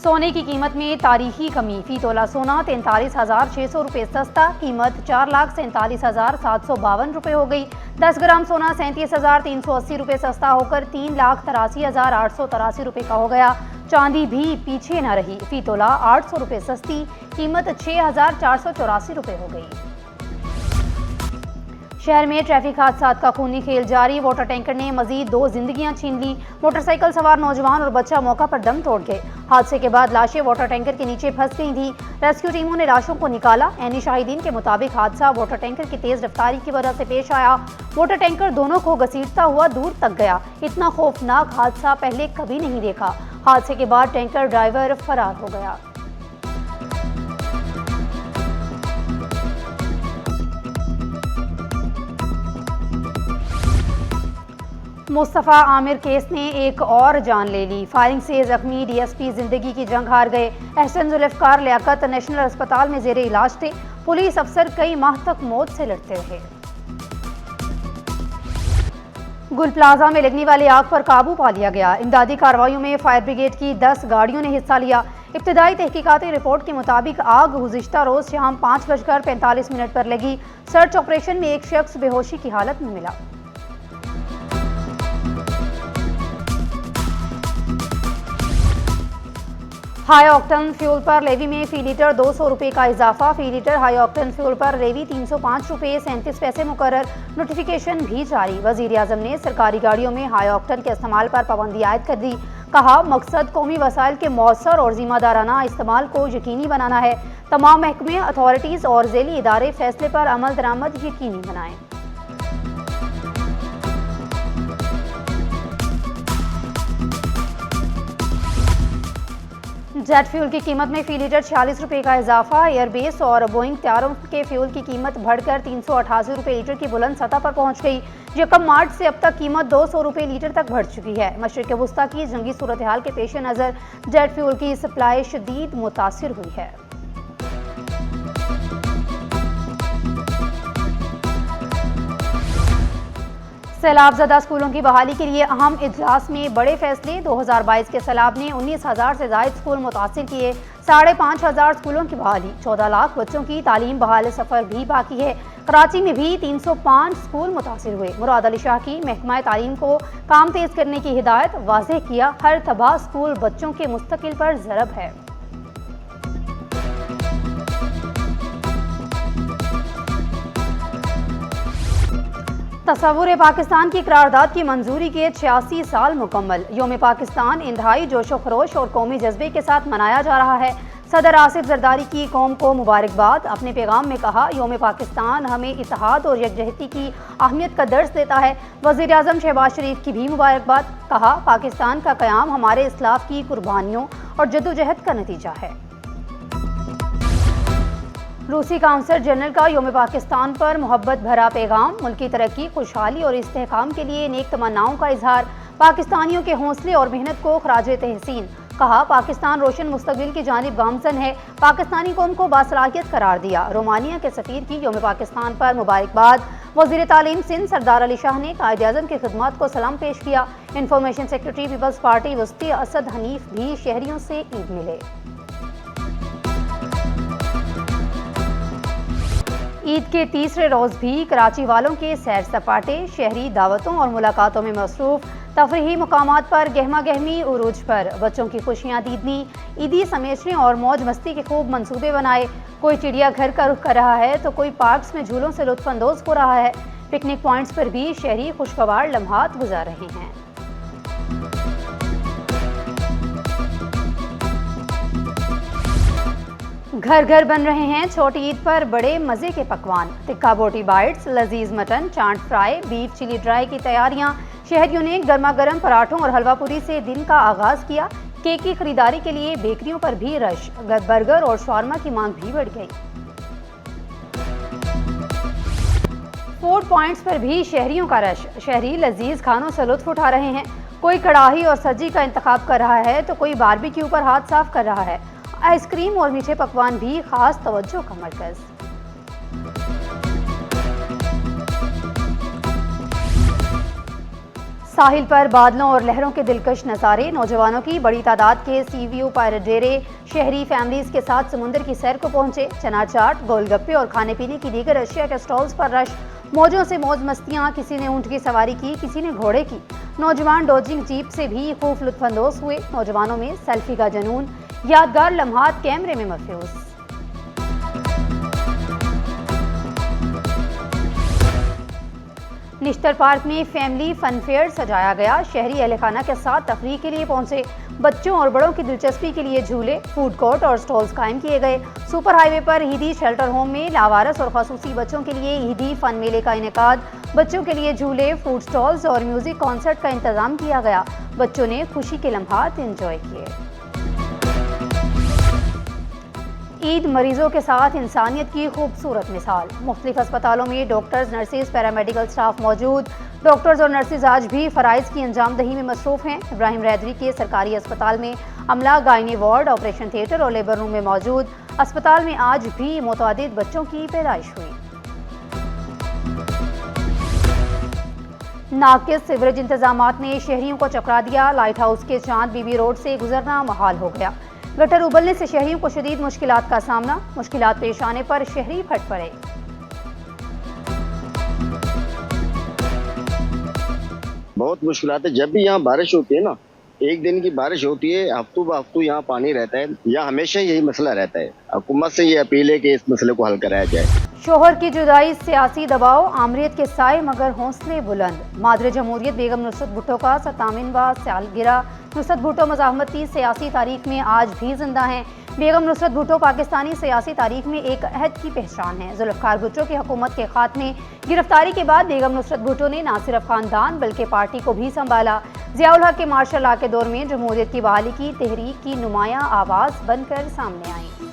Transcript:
सोने की कीमत में तारीखी कमी। फी तोला सोना 43,600 रुपये सस्ता, कीमत 4,47,752 रुपये हो गई। 10 ग्राम सोना 37,380 रुपये सस्ता होकर 3,83,883 रुपये का हो गया। चांदी भी पीछे न रही, फी तोला 800 रुपये सस्ती, कीमत 6,484 रुपये हो गई। शहर में ट्रैफिक हादसात का खूनी खेल जारी। वाटर टैंकर ने मजीद 2 जिंदगियां छीन ली। मोटरसाइकिल सवार नौजवान और बच्चा मौका पर दम तोड़ गए। हादसे के बाद लाशें वाटर टैंकर के नीचे फंस गई थी। रेस्क्यू टीमों ने लाशों को निकाला। ऐनी शाहिदीन के मुताबिक हादसा वाटर टैंकर की तेज रफ्तारी की वजह से पेश आया। वाटर टैंकर दोनों को घसीटता हुआ दूर तक गया। इतना खौफनाक हादसा पहले कभी नहीं देखा। हादसे के बाद टैंकर ड्राइवर फरार हो गया। मुस्तफ़ा आमिर केस ने एक और जान ले ली। फायरिंग से जख्मी डीएसपी जिंदगी की जंग हार गए। एहसन जुल्फ़िकार लियाकत नेशनल अस्पताल में जेरे इलाज थे। पुलिस अफसर कई माह तक मौत से लड़ते रहे। गुल प्लाजा में लगने वाली आग पर काबू पा लिया गया। इमदादी कार्रवाइयों में फायर ब्रिगेड की 10 गाड़ियों ने हिस्सा लिया। इब्तदाई तहकीकाती रिपोर्ट के मुताबिक आग गुज़िश्ता रोज शाम 5:45 पर लगी। सर्च ऑपरेशन में एक शख्स बेहोशी की हालत में मिला। हाई ऑक्टेन फ्यूल पर लेवी में फी लीटर 200 रुपये का इजाफा। फी लीटर हाई ऑक्टेन फ्यूल पर लेवी 305 रुपये 37 पैसे मुकर्रर। नोटिफिकेशन भी जारी। वज़ीर आज़म ने सरकारी गाड़ियों में हाई ऑक्टेन के इस्तेमाल पर पाबंदी आयद कर दी। कहा, मकसद कौमी वसाइल के मौसर और जिम्मेदाराना इस्तेमाल को यकीनी बनाना है। तमाम महकमे, अथॉरिटीज़ और ज़ेली इदारे फैसले पर अमल दरामद यकीनी बनाएं। जेट फ्यूल की कीमत में फी लीटर 46 रुपये का इजाफा। एयरबेस और बोइंग तैयारों के फ्यूल की कीमत बढ़कर 388 रुपये लीटर की बुलंद सतह पर पहुंच गई। 1 मार्च से अब तक कीमत 200 रुपये लीटर तक बढ़ चुकी है। मशरिक़ वुस्ता की जंगी सूरत हाल के पेश नज़र जेट फ्यूल की सप्लाई शदीद मुतासिर हुई है। सैलाब ज़दा स्कूलों की बहाली के लिए अहम इजलास में बड़े फैसले। 2022 के सैलाब ने 19,000 से ज़ायद स्कूल मुतासिर किए। 5,500 स्कूलों की बहाली, 14 लाख बच्चों की तालीम बहाल सफ़र भी बाकी है। कराची में भी 305 स्कूल मुतासिर हुए। मुराद अली शाह की महकमा तालीम को काम तेज़ करने की हिदायत। वाज़ेह किया, हर तबाह स्कूल बच्चों के मुस्तकिल पर ज़रब है। तसव्वुर पाकिस्तान की करारदाद की मंजूरी के 86 साल मुकम्मल। योम पाकिस्तान इंतहाई जोशो खरोश और कौमी जज्बे के साथ मनाया जा रहा है। सदर आसिफ जरदारी की कौम को मुबारकबाद। अपने पैगाम में कहा, योम पाकिस्तान हमें इत्तेहाद और यकजहती की अहमियत का दर्स देता है। वज़ीर आज़म शहबाज शरीफ की भी मुबारकबाद। कहा, पाकिस्तान का क़याम हमारे इस्लाफ की कुर्बानियों और जद्दोजहद का नतीजा है। रूसी काउंसल जनरल का योम पाकिस्तान पर मोहब्बत भरा पैगाम। मुल्की तरक्की, खुशहाली और इस्तेहकाम के लिए नेक तमन्नाओं का इजहार। पाकिस्तानियों के हौसले और मेहनत को खराजे तहसीन। कहा, पाकिस्तान रोशन मुस्तकबिल की जानिब गामजन है। पाकिस्तानी कौम को बासलाहियत करार दिया। रोमानिया के सफीर की योम पाकिस्तान पर मुबारकबाद। वज़ीर तालीम सिंध सरदार अली शाह ने कायद आज़म की खिदमत को सलाम पेश किया। इंफॉर्मेशन सेक्रेटरी पीपल्स पार्टी वस्ती असद हनीफ भी शहरियों से ईद मिले। ईद के तीसरे रोज़ भी कराची वालों के सैर सपाटे, शहरी दावतों और मुलाकातों में मसरूफ। तफरीही मुकामात पर गहमा गहमी उरूज पर। बच्चों की खुशियाँ दीदनी, ईदी समेटने और मौज मस्ती के खूब मंसूबे बनाए। कोई चिड़ियाघर का रुख कर रहा है तो कोई पार्क्स में झूलों से लुत्फानंदोज हो रहा है। पिकनिक पॉइंट्स पर भी शहरी खुशगवार लम्हात गुजार रहे हैं। घर घर बन रहे हैं छोटी ईद पर बड़े मज़े के पकवान। टिक्का बोटी बाइट्स, लजीज मटन, चाट फ्राई, बीफ चिली ड्राई की तैयारियां। शहरियों ने गर्मा गर्म पराठों और हलवा पूरी से दिन का आगाज़ किया। केक की खरीदारी के लिए बेकरियों पर भी रश। बर्गर और शॉर्मा की मांग भी बढ़ गई। फूड पॉइंट्स पर भी शहरियों का रश। शहरी लजीज खानों से लुत्फ उठा रहे हैं। कोई कढ़ाई और सब्जी का इंतखाब कर रहा है तो कोई बारबेक्यू पर हाथ साफ कर रहा है। आइसक्रीम और मीठे पकवान भी खास तवज्जो का मरकज। साहिल पर बादलों और लहरों के दिलकश नज़ारे। नौजवानों की बड़ी तादाद के सी व्यू पायलट डेरे शहरी फैमिलीज के साथ समुद्र की सैर को पहुंचे। चना चाट, गोलगप्पे और खाने पीने की दीगर अशिया के स्टॉल्स पर रश। मौजों से मौज मस्तियां, किसी ने ऊंट की सवारी की, किसी ने घोड़े की। नौजवान डॉजिंग जीप से भी खूब लुत्फानंदोज हुए। नौजवानों में सेल्फी का जुनून, यादगार लम्हात कैमरे में महफूज। निश्तर पार्क में फैमिली फन फेयर सजाया गया। शहरी अहलखाना के साथ तफरीह के लिए पहुंचे। बच्चों और बड़ों की दिलचस्पी के लिए झूले, फूड कोर्ट और स्टॉल्स कायम किए गए। सुपर हाईवे पर ईदी शेल्टर होम में लावारस और खसूसी बच्चों के लिए ईदी फन मेले का इनेकाद। बच्चों के लिए झूले, फूड स्टॉल्स और म्यूजिक कॉन्सर्ट का इंतजाम किया गया। बच्चों ने खुशी के लम्हात एंजॉय किए। ईद मरीजों के साथ इंसानियत की खूबसूरत मिसाल। मुख्तलिफ अस्पतालों में डॉक्टर्स, नर्सेज, पैरामेडिकल स्टाफ मौजूद। डॉक्टर्स और नर्सेज आज भी फ़राइज़ की अंजाम दही में मसरूफ़ हैं। इब्राहिम रैदरी के सरकारी अस्पताल में अमला गायनी वार्ड, ऑपरेशन थिएटर और लेबर रूम में मौजूद। अस्पताल में आज भी मुतअद्दिद बच्चों की पैदाइश हुई। नाकिस सिवरेज इंतजामात ने शहरियों को चकरा दिया। लाइट हाउस के चांद बीबी रोड से गुजरना मुहाल हो गया। गटर उबलने से शहरियों को शदीद मुश्किलात का सामना। मुश्किलात पेश आने पर शहरी फट पड़े। बहुत मुश्किलात है। जब भी यहाँ बारिश होती है ना, एक दिन की बारिश होती है, हफ्तों ब हफ्तों यहाँ पानी रहता है। यहाँ हमेशा यही मसला रहता है। हुकूमत से ये अपील है कि इस मसले को हल कराया जाए। शोहर की जुदाई, सियासी दबाव, आमरीत के साए मगर हौसले बुलंद। मादर जमहूरियत बेगम नुसरत भुट्टो का 57वां सालगिरह। नुसरत भुट्टो मज़ाहमती सियासी तारीख में आज भी जिंदा हैं। बेगम नुसरत भुट्टो पाकिस्तानी सियासी तारीख में एक अहद की पहचान है। जुल्फ़िकार भुट्टो की हुकूमत के खात्मे, गिरफ्तारी के बाद बेगम नुसरत भुट्टो ने न सिर्फ खानदान बल्कि पार्टी को भी संभाला। ज़ियाउल हक के मार्शल लॉ के दौर में जमहूरियत की बहाली की तहरीक की नुमायां आवाज़ बनकर सामने आई।